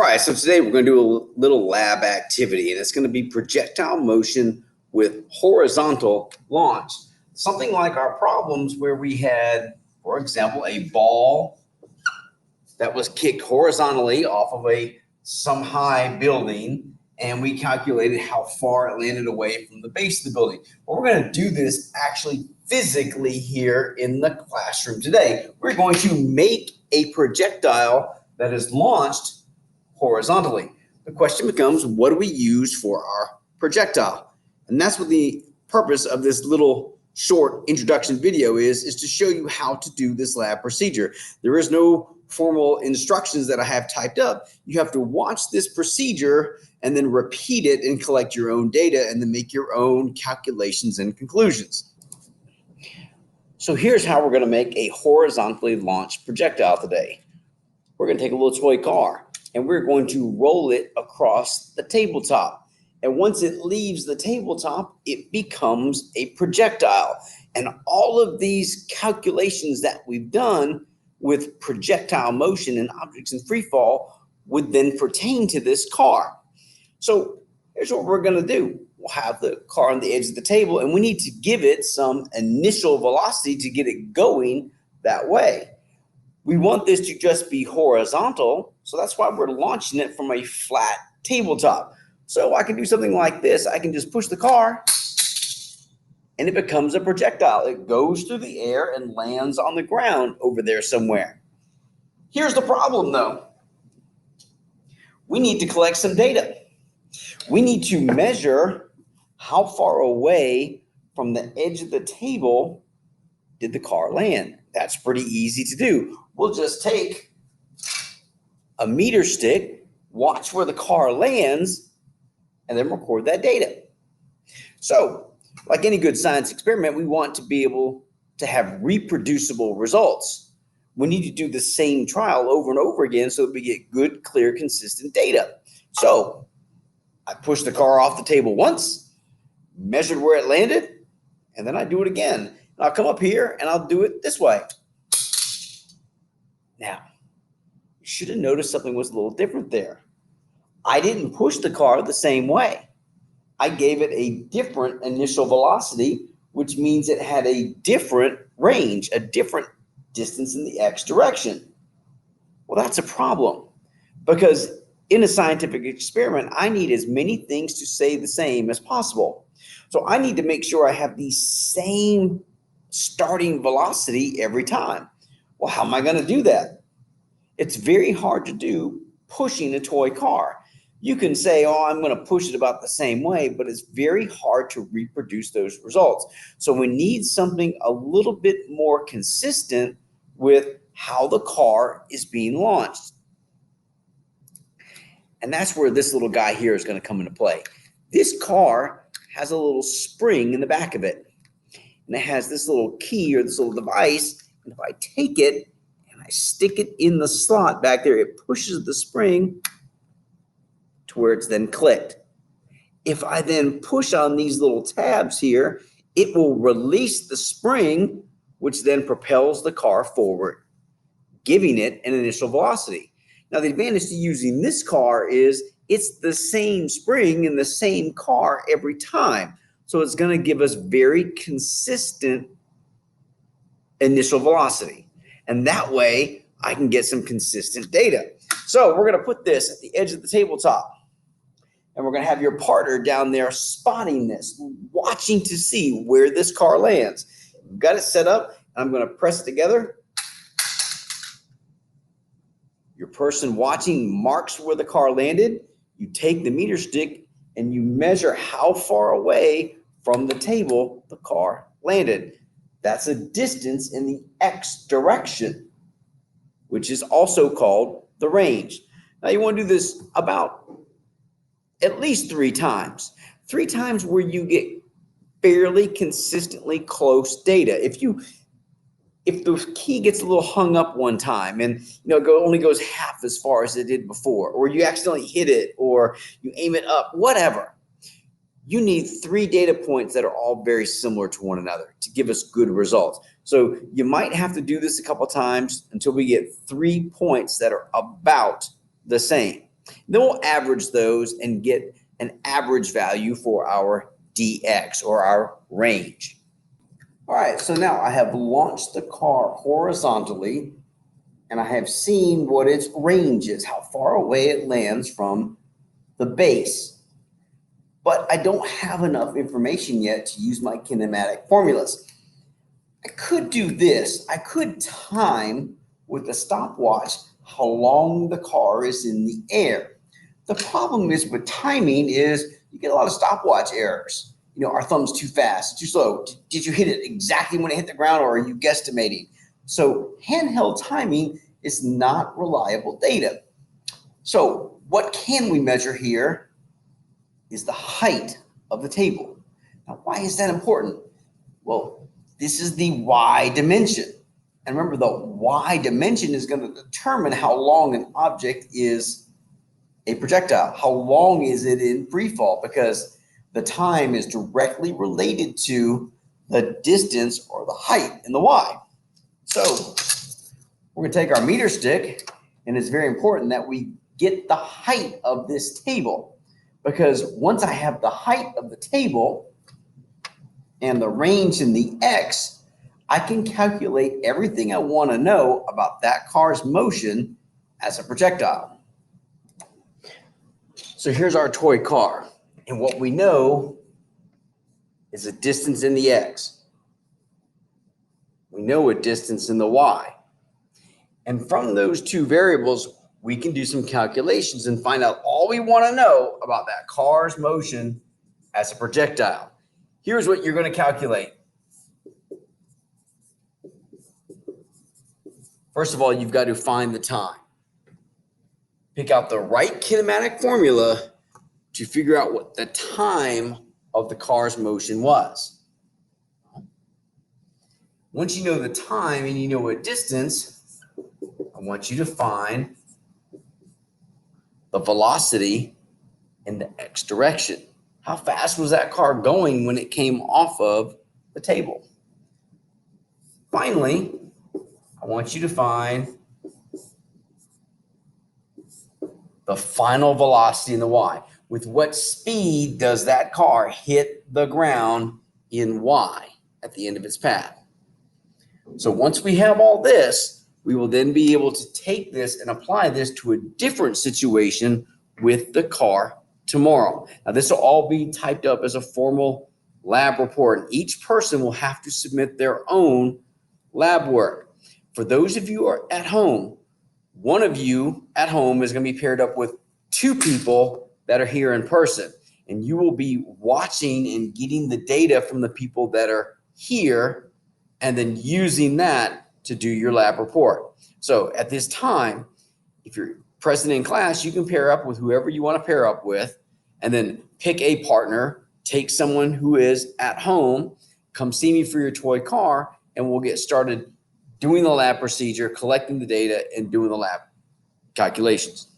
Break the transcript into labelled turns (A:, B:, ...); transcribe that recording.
A: right, so today we're going to do a little lab activity, and it's going to be projectile motion with horizontal launch. Something like our problems where we had, for example, a ball that was kicked horizontally off of some high building, and we calculated how far it landed away from the base of the building. Well, we're going to do this actually physically here in the classroom today. We're going to make a projectile that is launched horizontally. The question becomes, what do we use for our projectile? And that's what the purpose of this little short introduction video is to show you how to do this lab procedure. There is no formal instructions that I have typed up. You have to watch this procedure and then repeat it and collect your own data and then make your own calculations and conclusions. So here's how we're going to make a horizontally launched projectile today. We're going to take a little toy car and we're going to roll it across the tabletop. And once it leaves the tabletop, it becomes a projectile. And all of these calculations that we've done with projectile motion and objects in free fall would then pertain to this car. So here's what we're going to do. We'll have the car on the edge of the table, and we need to give it some initial velocity to get it going that way. We want this to just be horizontal, so that's why we're launching it from a flat tabletop. So I can do something like this. I can just push the car, and it becomes a projectile. It goes through the air and lands on the ground over there somewhere. Here's the problem, though. We need to collect some data. We need to measure how far away from the edge of the table did the car land. That's pretty easy to do. We'll just take a meter stick, watch where the car lands, and then record that data. So, like any good science experiment, we want to be able to have reproducible results. We need to do the same trial over and over again so that we get good, clear, consistent data. So, I pushed the car off the table once, measured where it landed, and then I do it again. And I'll come up here and I'll do it this way. Now, you should have noticed something was a little different there. I didn't push the car the same way. I gave it a different initial velocity, which means it had a different range, a different distance in the x direction. Well, that's a problem because in a scientific experiment, I need as many things to say the same as possible. So I need to make sure I have the same starting velocity every time. Well, how am I going to do that? It's very hard to do pushing a toy car. You can say, oh, I'm going to push it about the same way, but it's very hard to reproduce those results. So we need something a little bit more consistent with how the car is being launched. And that's where this little guy here is going to come into play. This car has a little spring in the back of it. And it has this little key or this little device. And if I take it and I stick it in the slot back there, it pushes the spring to where it's then clicked. If I then push on these little tabs here, it will release the spring, which then propels the car forward, giving it an initial velocity. Now, the advantage to using this car is it's the same spring in the same car every time. So it's going to give us very consistent initial velocity. And that way, I can get some consistent data. So we're going to put this at the edge of the tabletop. And we're going to have your partner down there spotting this, watching to see where this car lands. You've got it set up. I'm going to press it together. Your person watching marks where the car landed. You take the meter stick and you measure how far away from the table the car landed. That's a distance in the x direction, which is also called the range. Now you want to do this about at least 3 times. 3 times where you get fairly consistently close data. If the key gets a little hung up one time and only goes half as far as it did before, or you accidentally hit it, or you aim it up, whatever, you need 3 data points that are all very similar to one another to give us good results. So you might have to do this a couple times until we get 3 points that are about the same. Then we'll average those and get an average value for our dx, or our range. All right, so now I have launched the car horizontally, and I have seen what its range is, how far away it lands from the base. But I don't have enough information yet to use my kinematic formulas. I could do this. I could time with a stopwatch how long the car is in the air. The problem is with timing is you get a lot of stopwatch errors. You know, our thumb's too fast, too slow. Did you hit it exactly when it hit the ground, or are you guesstimating? So handheld timing is not reliable data. So what can we measure here is the height of the table. Now, why is that important? Well, this is the y dimension. And remember, the y dimension is going to determine how long an object is a projectile. How long is it in free fall? Because the time is directly related to the distance or the height in the y. So we're going to take our meter stick, and it's very important that we get the height of this table, because once I have the height of the table and the range in the x, I can calculate everything I want to know about that car's motion as a projectile. So here's our toy car, and what we know is a distance in the x. We know a distance in the y. And from those two variables, we can do some calculations and find out all we want to know about that car's motion as a projectile. Here's what you're going to calculate. First of all, you've got to find the time. Pick out the right kinematic formula to figure out what the time of the car's motion was. Once you know the time and you know a distance, I want you to find the velocity in the x direction. How fast was that car going when it came off of the table? Finally, I want you to find the final velocity in the y. With what speed does that car hit the ground in y at the end of its path? So once we have all this, we will then be able to take this and apply this to a different situation with the car tomorrow. Now, this will all be typed up as a formal lab report, and each person will have to submit their own lab work. For those of you who are at home, one of you at home is going to be paired up with two people that are here in person, and you will be watching and getting the data from the people that are here and then using that to do your lab report. So at this time, if you're present in class, you can pair up with whoever you want to pair up with, and then pick a partner, take someone who is at home, come see me for your toy car, and we'll get started doing the lab procedure, collecting the data, and doing the lab calculations.